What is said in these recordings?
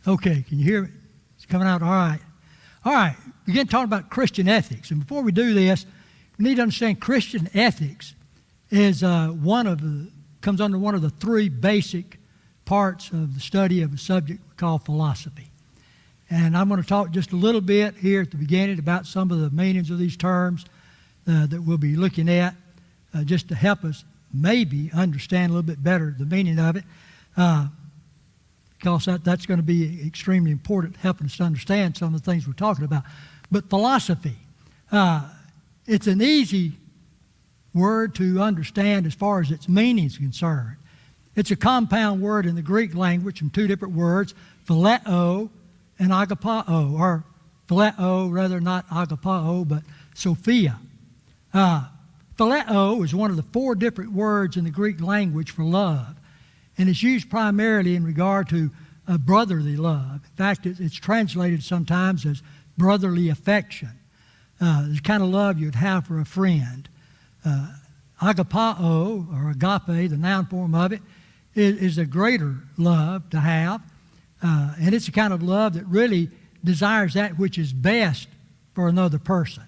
Okay, can you hear it? It's coming out all right. All right, begin talking about Christian ethics. And before we do this, we need to understand Christian ethics is comes under one of the three basic parts of the study of a subject we call philosophy. And I'm going to talk just a little bit here at the beginning about some of the meanings of these terms that we'll be looking at just to help us maybe understand a little bit better the meaning of it. Because that's going to be extremely important, helping us to understand some of the things we're talking about. But philosophy, it's an easy word to understand as far as its meaning is concerned. It's a compound word in the Greek language from two different words, phileo and agapao, or phileo, rather not agapao, but Sophia. Phileo is one of the four different words in the Greek language for love. And it's used primarily in regard to brotherly love. In fact, it's translated sometimes as brotherly affection, the kind of love you'd have for a friend. Agapao, or agape, the noun form of it, is a greater love to have. And it's a kind of love that really desires that which is best for another person.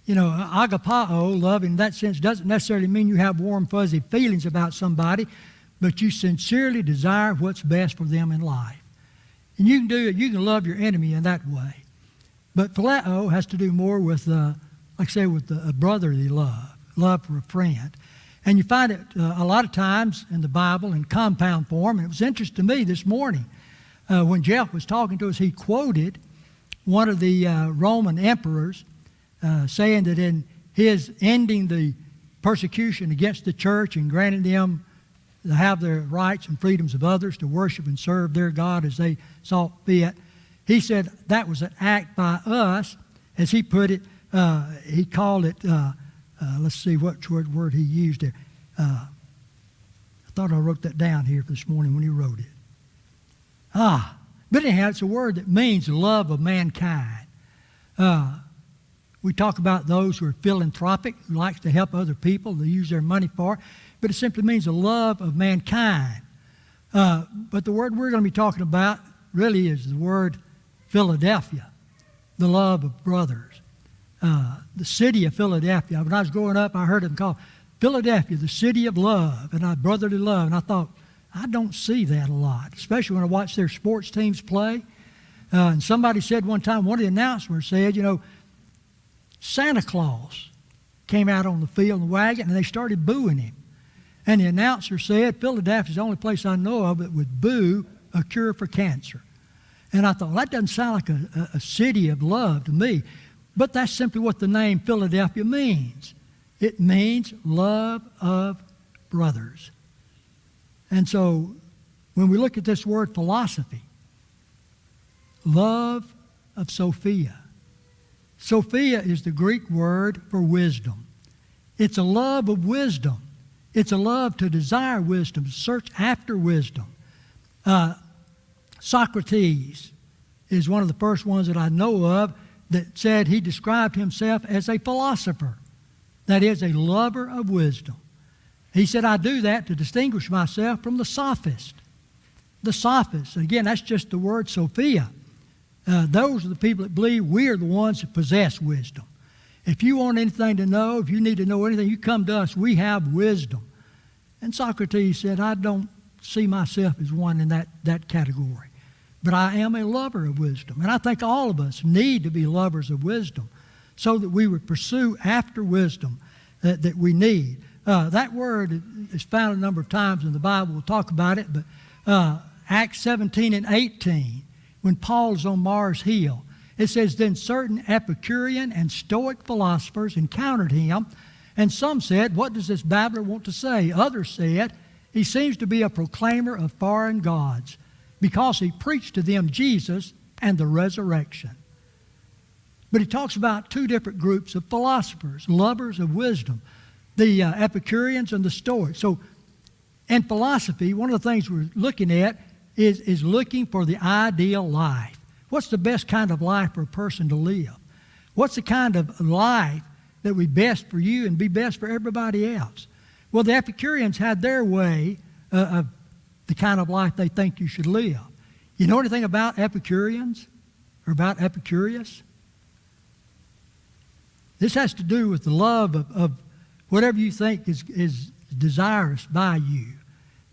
You know, agapao, love in that sense, doesn't necessarily mean you have warm, fuzzy feelings about somebody, but you sincerely desire what's best for them in life. And you can do it, you can love your enemy in that way. But phileo has to do more with, like I say, with a brotherly love for a friend. And you find it a lot of times in the Bible in compound form. And it was interesting to me this morning when Jeff was talking to us, he quoted one of the Roman emperors saying that in his ending the persecution against the church and granting them to have their rights and freedoms of others to worship and serve their God as they saw fit, he said that was an act by us, as he put it, he called it, let's see what word he used there. I thought I wrote that down here this morning when he wrote it. But anyhow, it's a word that means love of mankind. We talk about those who are philanthropic, who likes to help other people, they use their money for, but it simply means the love of mankind. But the word we're going to be talking about really is the word Philadelphia, the love of brothers. The city of Philadelphia. When I was growing up, I heard them called Philadelphia, the city of love, and brotherly love. And I thought, I don't see that a lot, especially when I watch their sports teams play. And somebody said one time, one of the announcers said, you know, Santa Claus came out on the field in the wagon, and they started booing him. And the announcer said, Philadelphia is the only place I know of that would boo a cure for cancer. And I thought, well, that doesn't sound like a city of love to me. But that's simply what the name Philadelphia means. It means love of brothers. And so when we look at this word philosophy, love of Sophia. Sophia is the Greek word for wisdom. It's a love of wisdom. It's a love to desire wisdom, to search after wisdom. Socrates is one of the first ones that I know of that said he described himself as a philosopher, that is, a lover of wisdom. He said, I do that to distinguish myself from the sophist. The sophist, again, that's just the word Sophia. Those are the people that believe we are the ones that possess wisdom. If you want anything to know, if you need to know anything, you come to us. We have wisdom. And Socrates said, I don't see myself as one in that category. But I am a lover of wisdom. And I think all of us need to be lovers of wisdom so that we would pursue after wisdom that we need. That word is found a number of times in the Bible. We'll talk about it. But Acts 17 and 18, when Paul's on Mars Hill, it says, then certain Epicurean and Stoic philosophers encountered him, and some said, what does this babbler want to say? Others said, he seems to be a proclaimer of foreign gods, because he preached to them Jesus and the resurrection. But he talks about two different groups of philosophers, lovers of wisdom, the Epicureans and the Stoics. So in philosophy, one of the things we're looking at is looking for the ideal life. What's the best kind of life for a person to live? What's the kind of life that would be best for you and be best for everybody else? Well, the Epicureans had their way of the kind of life they think you should live. You know anything about Epicureans or about Epicurus? This has to do with the love of whatever you think is desirous by you,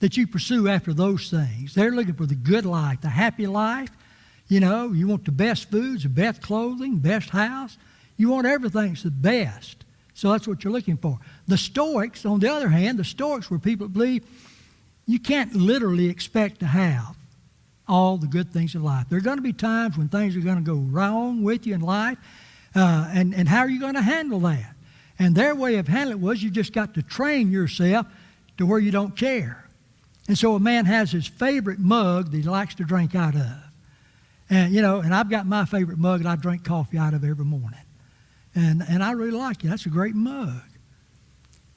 that you pursue after those things. They're looking for the good life, the happy life. You know, you want the best foods, the best clothing, best house. You want everything that's the best. So that's what you're looking for. The Stoics, on the other hand, the Stoics were people that believe you can't literally expect to have all the good things in life. There are going to be times when things are going to go wrong with you in life, and how are you going to handle that? And their way of handling it was you just got to train yourself to where you don't care. And so a man has his favorite mug that he likes to drink out of. And, you know, and I've got my favorite mug that I drink coffee out of every morning. And I really like it. That's a great mug.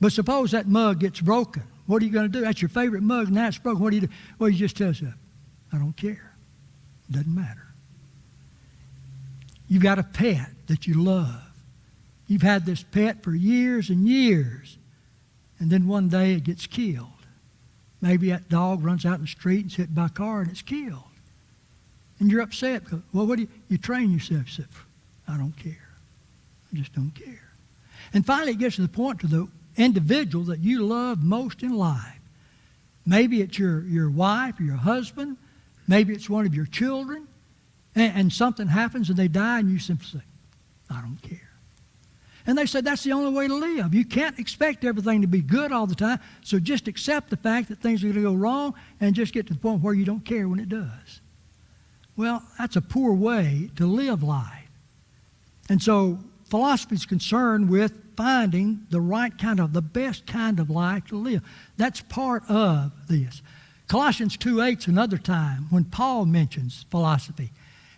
But suppose that mug gets broken. What are you going to do? That's your favorite mug, and now it's broken. What do you do? Well, you just tell yourself, I don't care. It doesn't matter. You've got a pet that you love. You've had this pet for years and years, and then one day it gets killed. Maybe that dog runs out in the street and is hit by a car and it's killed. And you're upset. Well, what do you train yourself? You say, I don't care. I just don't care. And finally it gets to the point to the individual that you love most in life. Maybe it's your wife or your husband. Maybe it's one of your children. And something happens and they die and you simply say, I don't care. And they said that's the only way to live. You can't expect everything to be good all the time, so just accept the fact that things are going to go wrong and just get to the point where you don't care when it does. Well, that's a poor way to live life. And so philosophy is concerned with finding the right kind of, the best kind of life to live. That's part of this. Colossians 2:8 is another time when Paul mentions philosophy.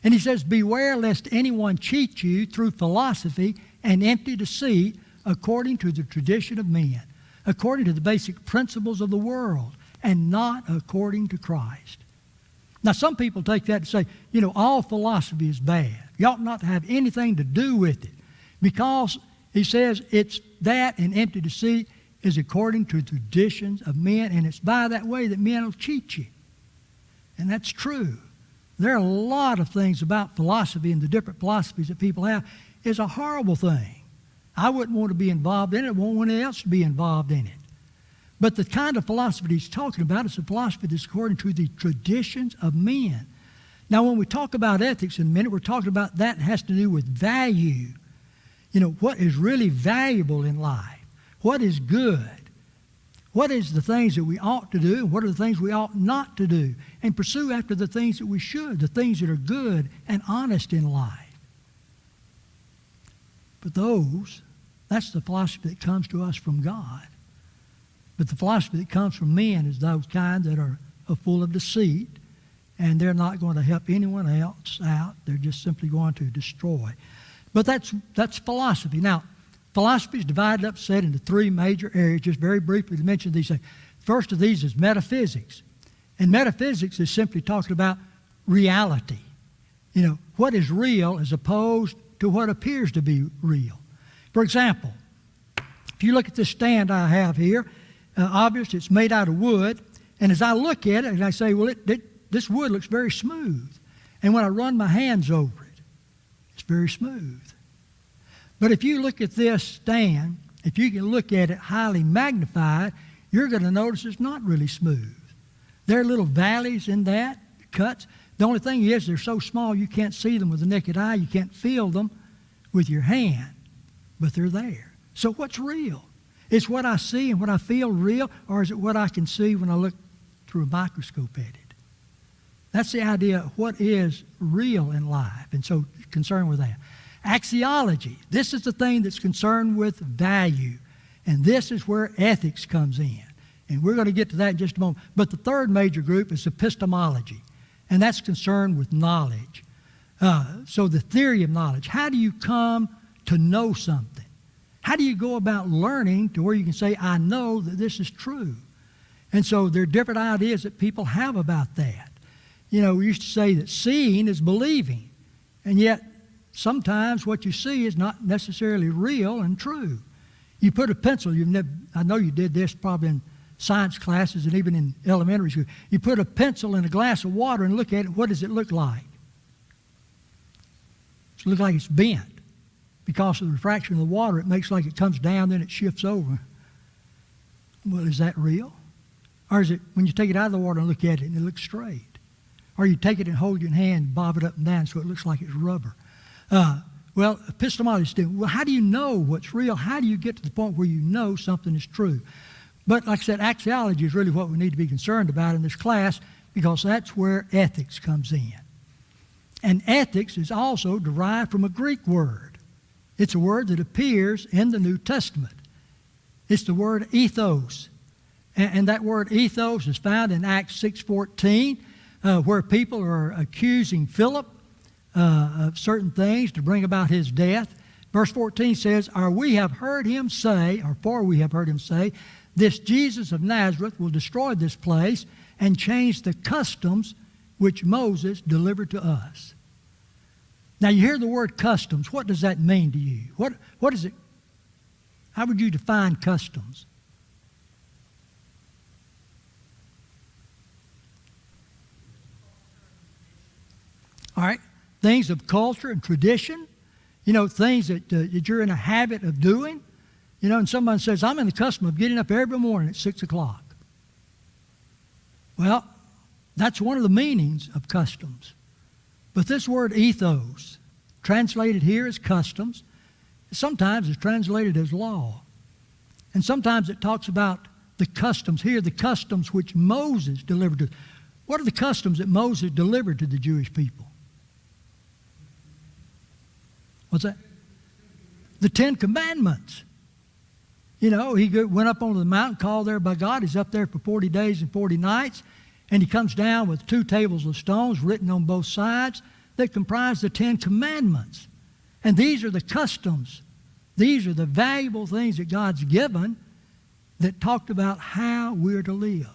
And he says, beware lest anyone cheat you through philosophy and empty deceit according to the tradition of men, according to the basic principles of the world, and not according to Christ. Now, some people take that and say, you know, all philosophy is bad. You ought not to have anything to do with it. Because, he says, it's that and empty deceit is according to the traditions of men, and it's by that way that men will cheat you. And that's true. There are a lot of things about philosophy and the different philosophies that people have. It's a horrible thing. I wouldn't want to be involved in it. I wouldn't want anyone else to be involved in it. But the kind of philosophy he's talking about is a philosophy that's according to the traditions of men. Now, when we talk about ethics in a minute, we're talking about that has to do with value. You know, what is really valuable in life? What is good? What is the things that we ought to do, and what are the things we ought not to do? And pursue after the things that we should, the things that are good and honest in life. But that's the philosophy that comes to us from God. But the philosophy that comes from men is those kind that are full of deceit, and they're not going to help anyone else out. They're just simply going to destroy. But that's philosophy. Now, philosophy is divided up, said, into three major areas. Just very briefly to mention these things. First of these is metaphysics. And metaphysics is simply talking about reality. You know, what is real as opposed to what appears to be real. For example, if you look at this stand I have here, obviously it's made out of wood. And as I look at it, and I say, well, this wood looks very smooth. And when I run my hands over it, it's very smooth. But if you look at this stand, if you can look at it highly magnified, you're going to notice it's not really smooth. There are little valleys in that, cuts. The only thing is they're so small you can't see them with the naked eye. You can't feel them with your hand, but they're there. So what's real? Is what I see and what I feel real, or is it what I can see when I look through a microscope at it? That's the idea of what is real in life, and so concerned with that. Axiology. This is the thing that's concerned with value. And this is where ethics comes in. And we're going to get to that in just a moment. But the third major group is epistemology. And that's concerned with knowledge. So the theory of knowledge. How do you come to know something? How do you go about learning to where you can say, I know that this is true? And so there are different ideas that people have about that. You know, we used to say that seeing is believing. And yet, sometimes what you see is not necessarily real and true. You put a pencil, I know you did this probably in science classes and even in elementary school. You put a pencil in a glass of water and look at it, what does it look like? It looks like it's bent. Because of the refraction of the water, it makes like it comes down, then it shifts over. Well, is that real? Or is it when you take it out of the water and look at it and it looks straight? Or you take it and hold it in your hand, bob it up and down so it looks like it's rubber. Well, epistemologists do. Well, how do you know what's real? How do you get to the point where you know something is true? But like I said, axiology is really what we need to be concerned about in this class because that's where ethics comes in. And ethics is also derived from a Greek word. It's a word that appears in the New Testament. It's the word ethos. And that word ethos is found in Acts 6:14, where people are accusing Philip of certain things to bring about his death. Verse 14 says, for we have heard him say, this Jesus of Nazareth will destroy this place and change the customs which Moses delivered to us. Now you hear the word customs. What does that mean to you? What is it? How would you define customs? All right. Things of culture and tradition. You know, things that you're in a habit of doing. You know, and someone says, I'm in the custom of getting up every morning at 6 o'clock. Well, that's one of the meanings of customs. But this word ethos, translated here as customs, sometimes is translated as law. And sometimes it talks about the customs here, the customs which Moses delivered to. What are the customs that Moses delivered to the Jewish people? What's that? The 10 Commandments. You know, he went up onto the mountain, called there by God. He's up there for 40 days and 40 nights. And he comes down with 2 tables of stones written on both sides that comprise the 10 Commandments. And these are the customs. These are the valuable things that God's given that talked about how we're to live.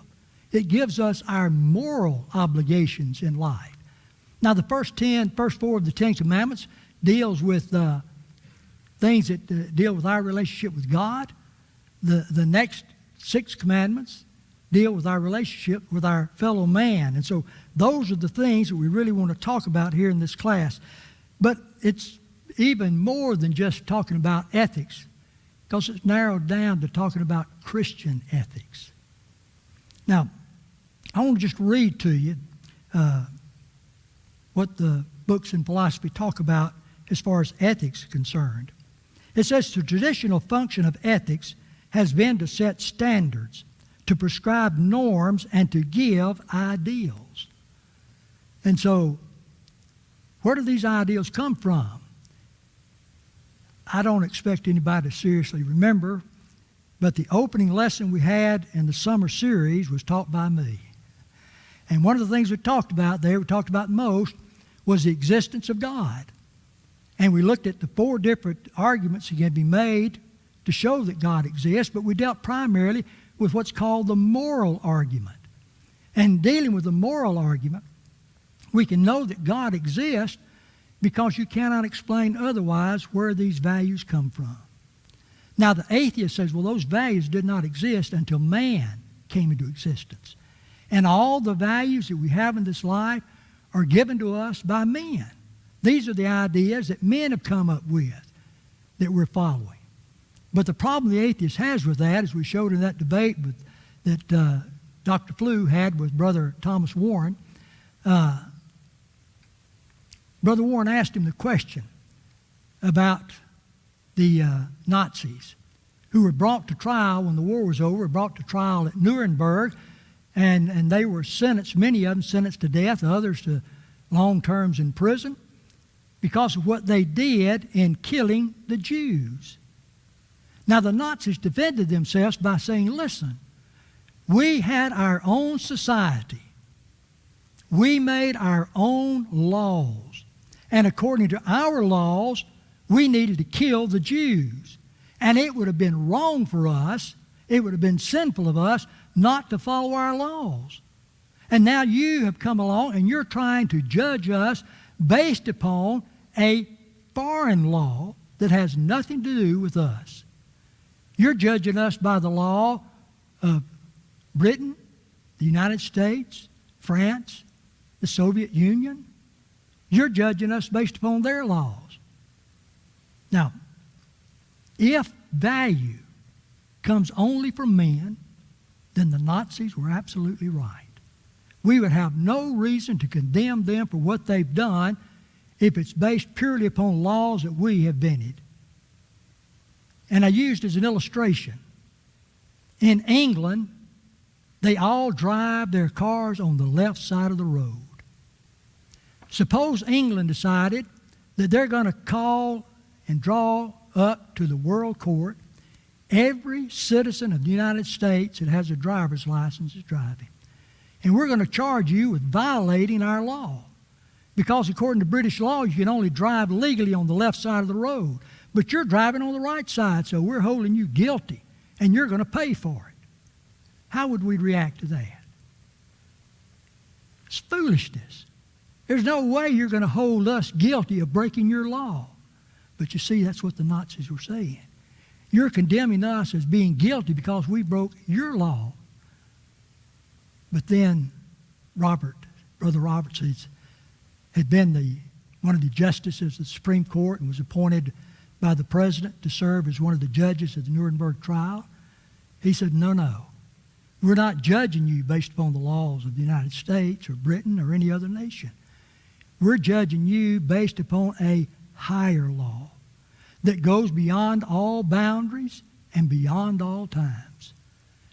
It gives us our moral obligations in life. Now, the first 4 of the 10 Commandments deals with things that deal with our relationship with God. The next 6 commandments deal with our relationship with our fellow man. And so those are the things that we really want to talk about here in this class. But it's even more than just talking about ethics, because it's narrowed down to talking about Christian ethics. Now, I want to just read to you what the books in philosophy talk about as far as ethics is concerned. It says the traditional function of ethics has been to set standards, to prescribe norms, and to give ideals. And so, where do these ideals come from? I don't expect anybody to seriously remember, but the opening lesson we had in the summer series was taught by me. And one of the things we talked about most, was the existence of God. And we looked at the 4 different arguments that can be made to show that God exists, but we dealt primarily with what's called the moral argument. And dealing with the moral argument, we can know that God exists because you cannot explain otherwise where these values come from. Now, the atheist says, well, those values did not exist until man came into existence. And all the values that we have in this life are given to us by men. These are the ideas that men have come up with that we're following. But the problem the atheist has with that, as we showed in that debate that Dr. Flew had with Brother Thomas Warren, Brother Warren asked him the question about the Nazis who were brought to trial when the war was over, brought to trial at Nuremberg, and they were sentenced, many of them sentenced to death, others to long terms in prison, because of what they did in killing the Jews. Now, the Nazis defended themselves by saying, listen, we had our own society. We made our own laws. And according to our laws, we needed to kill the Jews. And it would have been wrong for us, it would have been sinful of us not to follow our laws. And now you have come along and you're trying to judge us based upon a foreign law that has nothing to do with us. You're judging us by the law of Britain, the United States, France, the Soviet Union. You're judging us based upon their laws. Now, if value comes only from men, then the Nazis were absolutely right. We would have no reason to condemn them for what they've done if it's based purely upon laws that we have invented. And I used as an illustration, in England, they all drive their cars on the left side of the road. Suppose England decided that they're going to call and draw up to the World Court every citizen of the United States that has a driver's license is driving. And we're going to charge you with violating our law. Because according to British law, you can only drive legally on the left side of the road. But you're driving on the right side, so we're holding you guilty, and you're going to pay for it. How would we react to that? It's foolishness. There's no way you're going to hold us guilty of breaking your law. But you see, that's what the Nazis were saying. You're condemning us as being guilty because we broke your law. But then Brother Roberts had been one of the justices of the Supreme Court and was appointed by the president to serve as one of the judges of the Nuremberg trial. He said, no, we're not judging you based upon the laws of the United States or Britain or any other nation. We're judging you based upon a higher law that goes beyond all boundaries and beyond all times.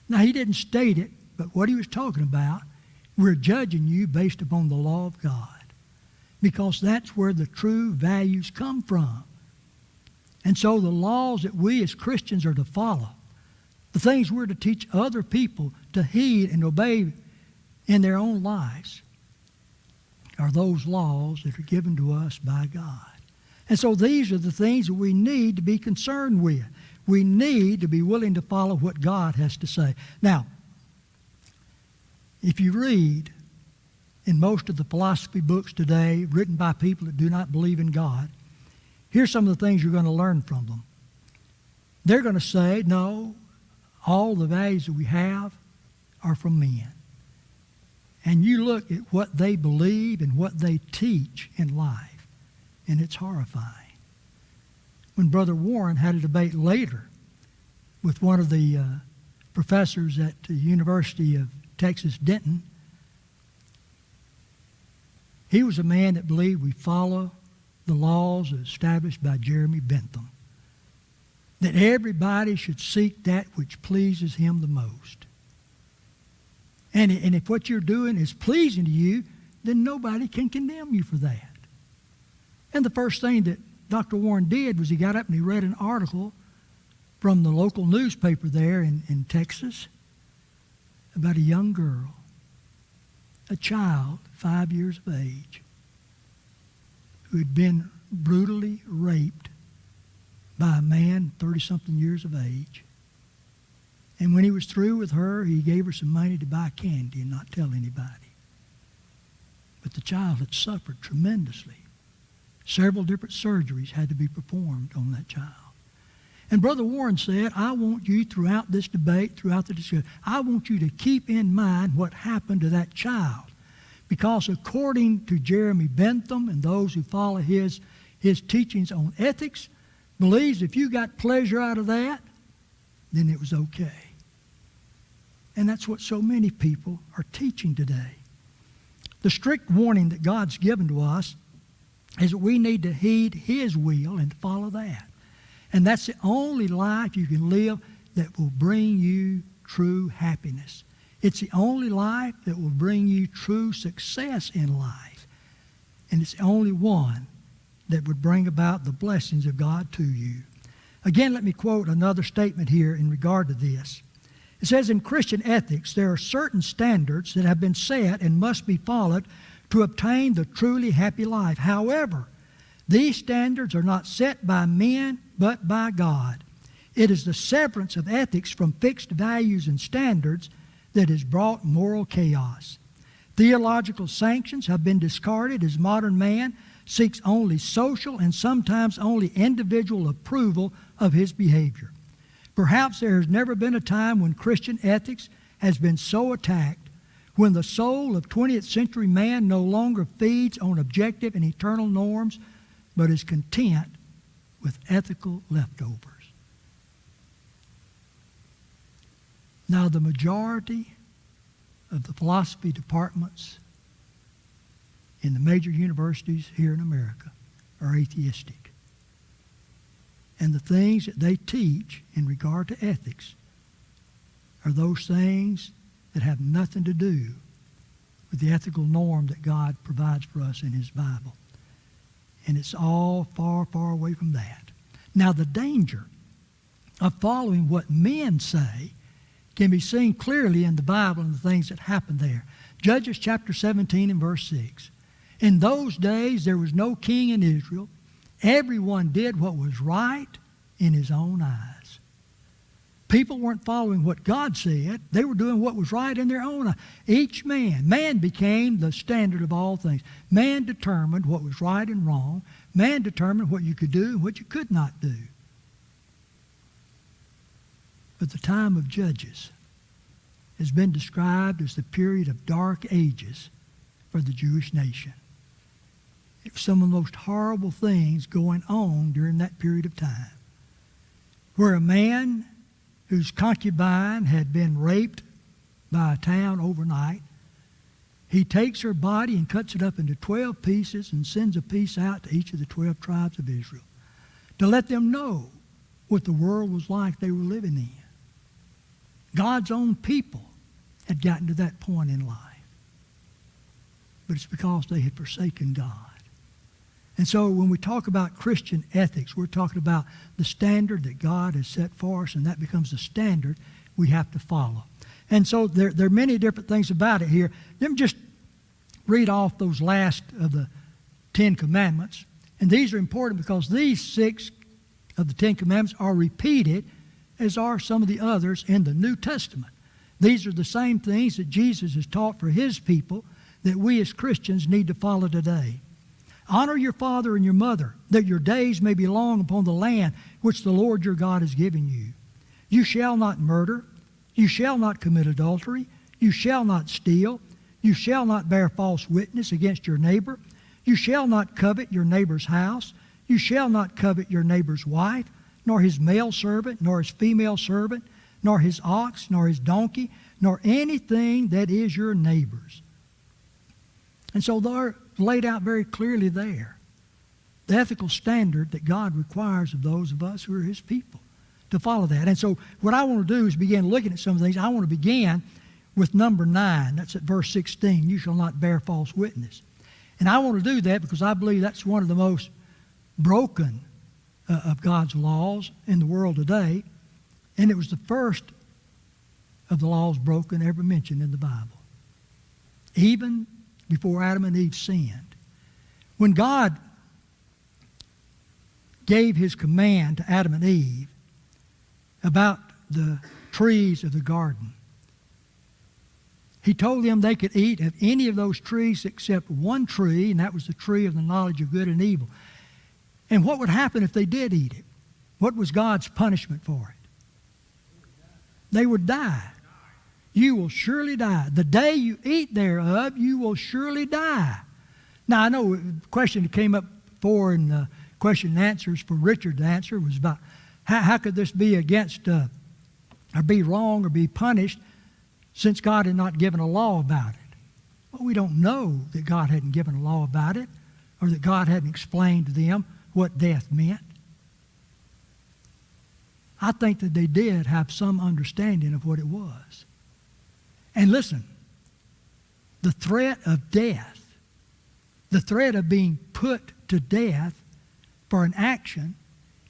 Now, he didn't state it, but what he was talking about, we're judging you based upon the law of God, because that's where the true values come from. And so the laws that we as Christians are to follow, the things we're to teach other people to heed and obey in their own lives, are those laws that are given to us by God. And so these are the things that we need to be concerned with. We need to be willing to follow what God has to say. Now, if you read in most of the philosophy books today written by people that do not believe in God, here's some of the things you're going to learn from them. They're going to say, no, all the values that we have are from men. And you look at what they believe and what they teach in life, and it's horrifying. When Brother Warren had a debate later with one of the professors at the University of Texas, Denton, he was a man that believed we follow the laws established by Jeremy Bentham, that everybody should seek that which pleases him the most. And if what you're doing is pleasing to you, then nobody can condemn you for that. And the first thing that Dr. Warren did was he got up and he read an article from the local newspaper there in Texas about a young girl, a child, 5 years of age, who had been brutally raped by a man 30-something years of age. And when he was through with her, he gave her some money to buy candy and not tell anybody. But the child had suffered tremendously. Several different surgeries had to be performed on that child. And Brother Warren said, I want you throughout this debate, throughout the discussion, I want you to keep in mind what happened to that child. Because according to Jeremy Bentham and those who follow his teachings on ethics, believes if you got pleasure out of that, then it was okay. And that's what so many people are teaching today. The strict warning that God's given to us is that we need to heed His will and to follow that. And that's the only life you can live that will bring you true happiness. It's the only life that will bring you true success in life. And it's the only one that would bring about the blessings of God to you. Again, let me quote another statement here in regard to this. It says, in Christian ethics, there are certain standards that have been set and must be followed to obtain the truly happy life. However, these standards are not set by men, but by God. It is the severance of ethics from fixed values and standards that has brought moral chaos. Theological sanctions have been discarded as modern man seeks only social and sometimes only individual approval of his behavior. Perhaps there has never been a time when Christian ethics has been so attacked, when the soul of 20th century man no longer feeds on objective and eternal norms, but is content with ethical leftovers. Now, the majority of the philosophy departments in the major universities here in America are atheistic. And the things that they teach in regard to ethics are those things that have nothing to do with the ethical norm that God provides for us in His Bible. And it's all far, far away from that. Now, the danger of following what men say can be seen clearly in the Bible and the things that happen there. Judges chapter 17 and verse 6. In those days there was no king in Israel. Everyone did what was right in his own eyes. People weren't following what God said. They were doing what was right in their own eyes. Each man became the standard of all things. Man determined what was right and wrong. Man determined what you could do and what you could not do. But the time of Judges has been described as the period of dark ages for the Jewish nation. It was some of the most horrible things going on during that period of time, where a man whose concubine had been raped by a town overnight, he takes her body and cuts it up into 12 pieces and sends a piece out to each of the 12 tribes of Israel to let them know what the world was like they were living in. God's own people had gotten to that point in life. But it's because they had forsaken God. And so when we talk about Christian ethics, we're talking about the standard that God has set for us, and that becomes the standard we have to follow. And so there are many different things about it here. Let me just read off those last of the 10 Commandments. And these are important because these 6 of the 10 Commandments are repeated, as are some of the others in the New Testament. These are the same things that Jesus has taught for His people that we as Christians need to follow today. Honor your father and your mother, that your days may be long upon the land which the Lord your God has given you. You shall not murder. You shall not commit adultery. You shall not steal. You shall not bear false witness against your neighbor. You shall not covet your neighbor's house. You shall not covet your neighbor's wife, nor his male servant, nor his female servant, nor his ox, nor his donkey, nor anything that is your neighbor's. And so they're laid out very clearly there. The ethical standard that God requires of those of us who are His people to follow that. And so what I want to do is begin looking at some of these. I want to begin with number 9. That's at verse 16. You shall not bear false witness. And I want to do that because I believe that's one of the most broken of God's laws in the world today. And it was the first of the laws broken ever mentioned in the Bible, even before Adam and Eve sinned. When God gave His command to Adam and Eve about the trees of the garden, He told them they could eat of any of those trees except one tree, and that was the tree of the knowledge of good and evil. And what would happen if they did eat it? What was God's punishment for it? They would die. You will surely die. The day you eat thereof, you will surely die. Now, I know a question that came up before in the question and answers for Richard's answer was about how could this be against or be wrong or be punished since God had not given a law about it? Well, we don't know that God hadn't given a law about it or that God hadn't explained to them what death meant. I think that they did have some understanding of what it was. And listen, the threat of death, the threat of being put to death for an action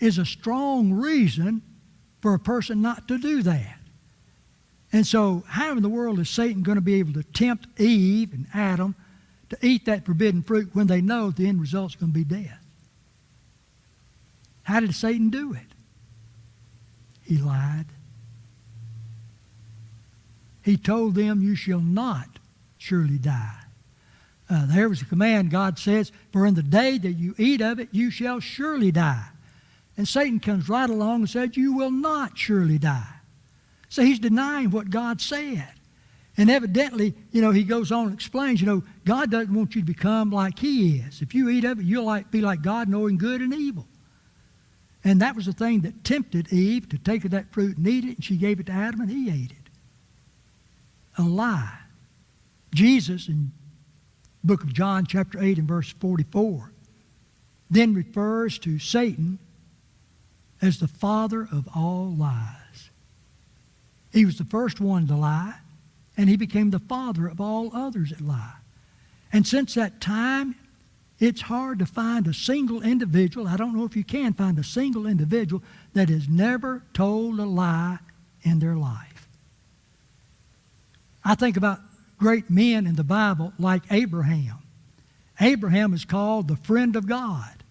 is a strong reason for a person not to do that. And so how in the world is Satan going to be able to tempt Eve and Adam to eat that forbidden fruit when they know the end result is going to be death? How did Satan do it? He lied. He told them, you shall not surely die. There was a command, God says, for in the day that you eat of it, you shall surely die. And Satan comes right along and says, you will not surely die. So he's denying what God said. And evidently, he goes on and explains, God doesn't want you to become like he is. If you eat of it, you'll be like God, knowing good and evil. And that was the thing that tempted Eve to take of that fruit and eat it, and she gave it to Adam, and he ate it. A lie. Jesus, in the book of John, chapter 8 and verse 44, then refers to Satan as the father of all lies. He was the first one to lie, and he became the father of all others that lie. And since that time, it's hard to find a single individual, I don't know if you can find a single individual, that has never told a lie in their life. I think about great men in the Bible like Abraham. Abraham is called the friend of God.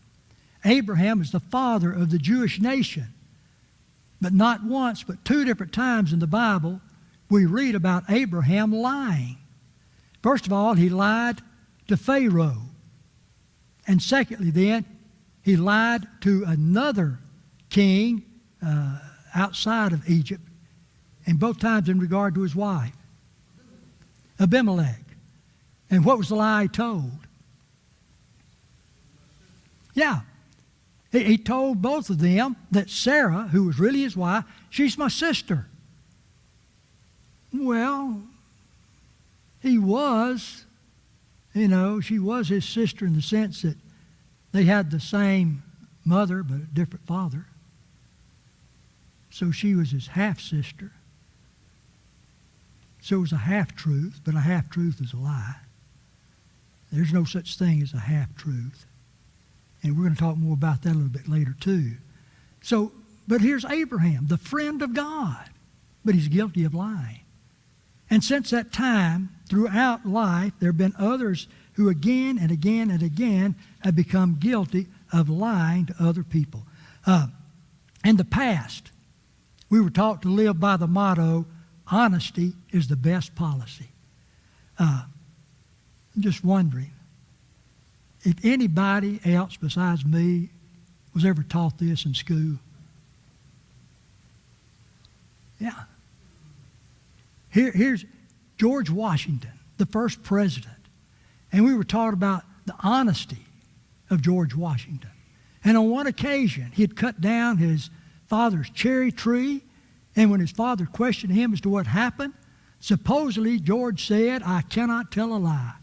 Abraham is the father of the Jewish nation. But not once, but 2 different times in the Bible, we read about Abraham lying. First of all, he lied to Pharaoh. And secondly, then, he lied to another king outside of Egypt, and both times in regard to his wife, Abimelech. And what was the lie he told? Yeah. He told both of them that Sarah, who was really his wife, she's my sister. Well, he was, she was his sister in the sense that they had the same mother but a different father. So she was his half-sister. So it was a half-truth, but a half-truth is a lie. There's no such thing as a half-truth. And we're going to talk more about that a little bit later too. So, but here's Abraham, the friend of God, but he's guilty of lying. And since that time, throughout life, there have been others who again and again and again have become guilty of lying to other people. In the past, we were taught to live by the motto, honesty is the best policy. I'm just wondering if anybody else besides me was ever taught this in school. Yeah. Here's George Washington, the first president. And we were taught about the honesty of George Washington. And on one occasion, he had cut down his father's cherry tree. And when his father questioned him as to what happened, supposedly George said, I cannot tell a lie.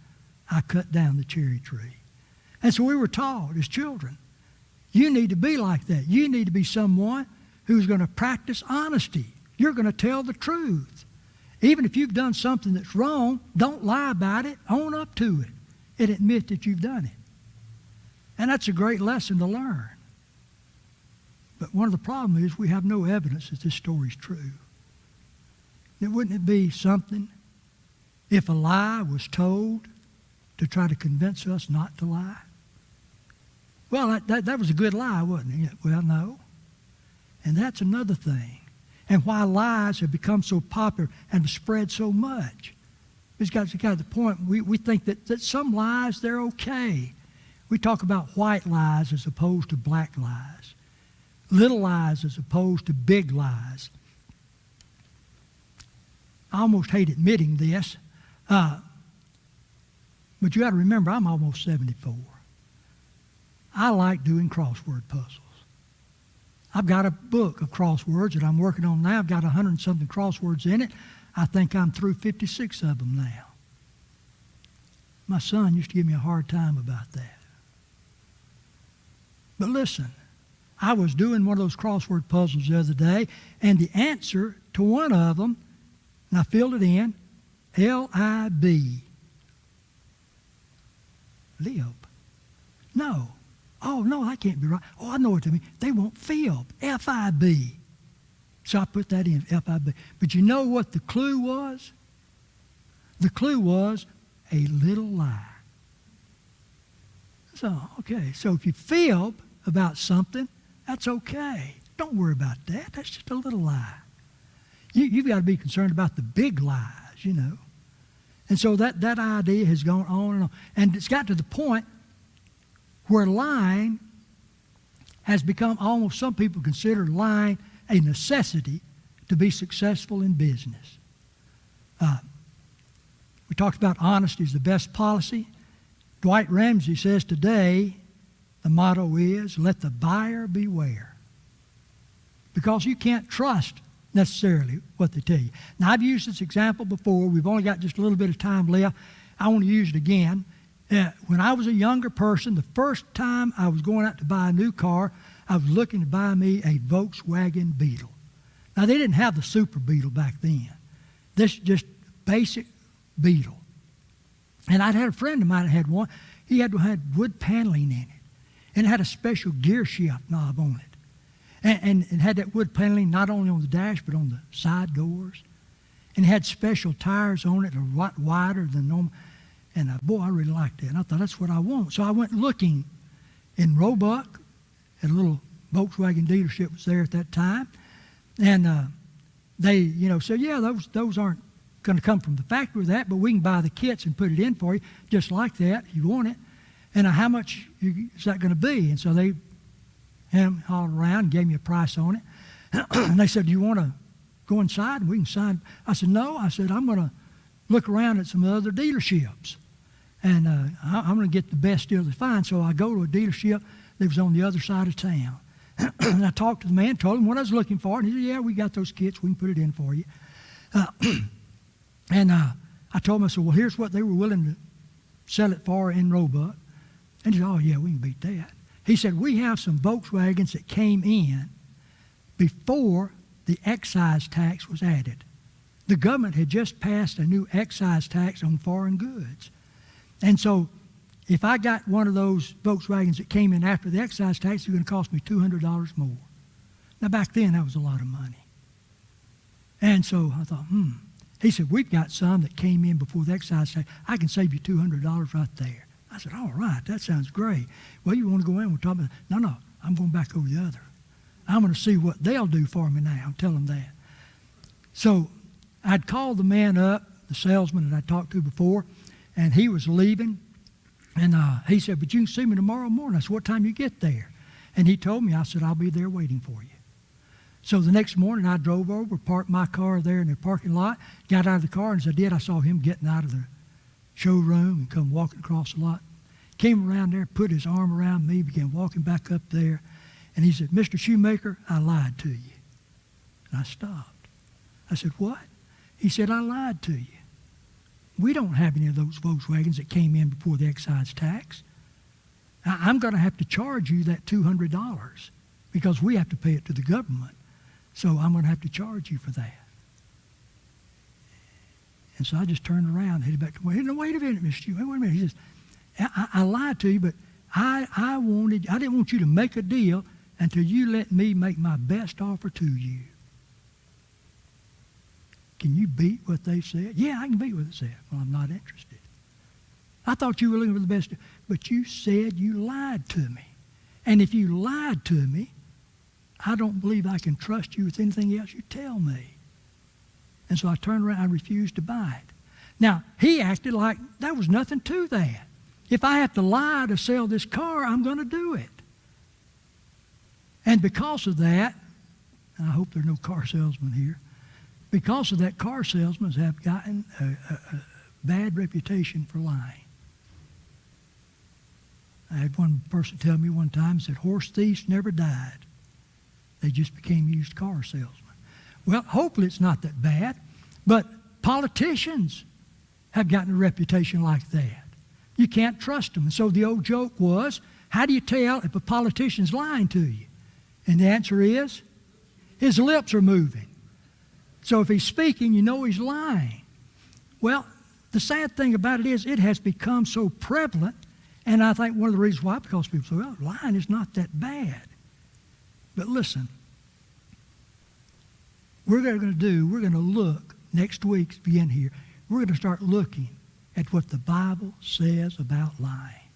I cut down the cherry tree. And so we were taught as children, you need to be like that. You need to be someone who's going to practice honesty. You're going to tell the truth. Even if you've done something that's wrong, don't lie about it. Own up to it and admit that you've done it. And that's a great lesson to learn. But one of the problems is we have no evidence that this story is true. Now, wouldn't it be something if a lie was told to try to convince us not to lie? Well, that was a good lie, wasn't it? Well, no. And that's another thing. And why lies have become so popular and spread so much. It's got to the point we think that some lies, they're okay. We talk about white lies as opposed to black lies. Little lies as opposed to big lies. I almost hate admitting this, but you got to remember I'm almost 74. I like doing crossword puzzles. I've got a book of crosswords that I'm working on now. I've got 100-something crosswords in it. I think I'm through 56 of them now. My son used to give me a hard time about that. But listen, I was doing one of those crossword puzzles the other day, and the answer to one of them, and I filled it in, L-I-B. Lib. No. Oh, no, that can't be right. Oh, I know what they mean. They want fib, F-I-B. So I put that in, F-I-B. But you know what the clue was? The clue was a little lie. So, okay, so if you fib about something, that's okay. Don't worry about that. That's just a little lie. You've got to be concerned about the big lies, you know. And so that idea has gone on and on. And it's got to the point where lying has become almost, some people consider lying a necessity to be successful in business. We talked about honesty is the best policy. Dwight Ramsey says today the motto is, let the buyer beware. Because you can't trust necessarily what they tell you. Now, I've used this example before. We've only got just a little bit of time left. I want to use it again. When I was a younger person, the first time I was going out to buy a new car, I was looking to buy me a Volkswagen Beetle. Now, they didn't have the Super Beetle back then. This is just basic Beetle. And I'd had a friend of mine that had one. He had wood paneling in it. And it had a special gear shift knob on it. And it had that wood paneling not only on the dash, but on the side doors. And it had special tires on it, a lot wider than normal. And boy, I really liked it. And I thought, that's what I want. So I went looking in Roebuck at a little Volkswagen dealership was there at that time. And they, said, yeah, those aren't going to come from the factory with that, but we can buy the kits and put it in for you just like that if you want it. And how much is that going to be? And so they hauled around and gave me a price on it. And they said, do you want to go inside and we can sign? I said, no. I said, I'm going to look around at some other dealerships. And I'm going to get the best deal they find. So I go to a dealership that was on the other side of town. And I talked to the man, told him what I was looking for. And he said, yeah, we got those kits. We can put it in for you. And I told him, I said, well, here's what they were willing to sell it for in Roebuck. And he said, oh, yeah, we can beat that. He said, we have some Volkswagens that came in before the excise tax was added. The government had just passed a new excise tax on foreign goods. And so if I got one of those Volkswagens that came in after the excise tax, it was going to cost me $200 more. Now, back then, that was a lot of money. And so I thought, He said, we've got some that came in before the excise tax. I can save you $200 right there. I said, all right, that sounds great. Well, you want to go in? We're talking about, no, I'm going back over the other. I'm going to see what they'll do for me now. Tell them that. So I'd called the man up, the salesman that I talked to before, and he was leaving. And he said, but you can see me tomorrow morning. I said, what time you get there? And he told me, I said, I'll be there waiting for you. So the next morning I drove over, parked my car there in the parking lot, got out of the car, and as I did, I saw him getting out of the showroom and come walking across the lot. Came around there, put his arm around me, began walking back up there, and he said, Mr. Shoemaker, I lied to you. And I stopped. I said, what? He said, I lied to you. We don't have any of those Volkswagens that came in before the excise tax. I'm going to have to charge you that $200 because we have to pay it to the government. So I'm going to have to charge you for that. And so I just turned around and headed back to wait a minute, Mr. Shoemaker, wait a minute. He says, I lied to you, but I didn't want you to make a deal until you let me make my best offer to you. Can you beat what they said? Yeah, I can beat what they said. Well, I'm not interested. I thought you were looking for the best, but you said you lied to me. And if you lied to me, I don't believe I can trust you with anything else you tell me. And so I turned around, I refused to buy it. Now, he acted like there was nothing to that. If I have to lie to sell this car, I'm going to do it. And because of that, and I hope there are no car salesmen here, because of that, car salesmen have gotten a bad reputation for lying. I had one person tell me one time, said, horse thieves never died. They just became used car salesmen. Well, hopefully it's not that bad, but politicians have gotten a reputation like that. You can't trust them. And so the old joke was, how do you tell if a politician's lying to you? And the answer is, his lips are moving. So if he's speaking, you know he's lying. Well, the sad thing about it is it has become so prevalent, and I think one of the reasons why, because people say, well, lying is not that bad. But listen, we're going to look next week, begin here, we're going to start looking at what the Bible says about lying.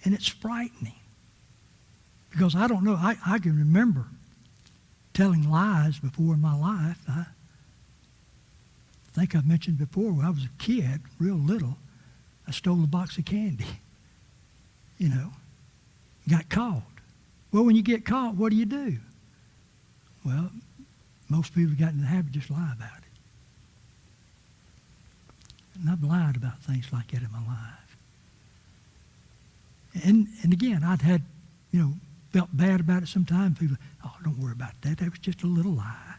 And it's frightening. Because I don't know, I can remember telling lies before in my life. I think I've mentioned before, when I was a kid, real little, I stole a box of candy. Got caught. Well, when you get caught, what do? Well, most people have gotten in the habit of just lie about it. And I've lied about things like that in my life. And again, I'd had, felt bad about it sometimes. People, oh, don't worry about that. That was just a little lie.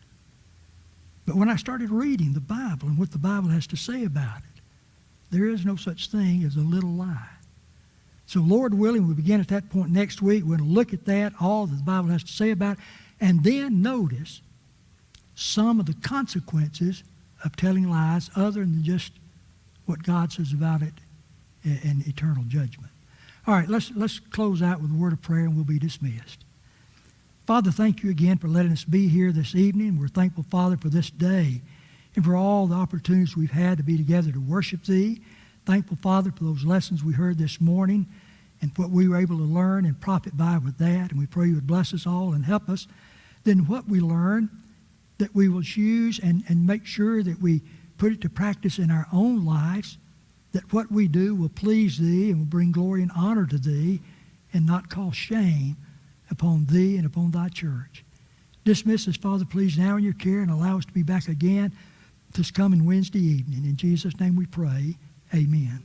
But when I started reading the Bible and what the Bible has to say about it, there is no such thing as a little lie. So Lord willing, we begin at that point next week. We're going to look at that, all that the Bible has to say about it, and then notice some of the consequences of telling lies other than just what God says about it in eternal judgment. All right, let's close out with a word of prayer and we'll be dismissed. Father, thank you again for letting us be here this evening. We're thankful, Father, for this day and for all the opportunities we've had to be together to worship Thee. Thankful, Father, for those lessons we heard this morning and what we were able to learn and profit by with that. And we pray you would bless us all and help us. Then what we learn, that we will choose and make sure that we put it to practice in our own lives, that what we do will please Thee and will bring glory and honor to Thee and not cause shame upon Thee and upon Thy church. Dismiss us, Father, please, now in your care and allow us to be back again this coming Wednesday evening. In Jesus' name we pray. Amen.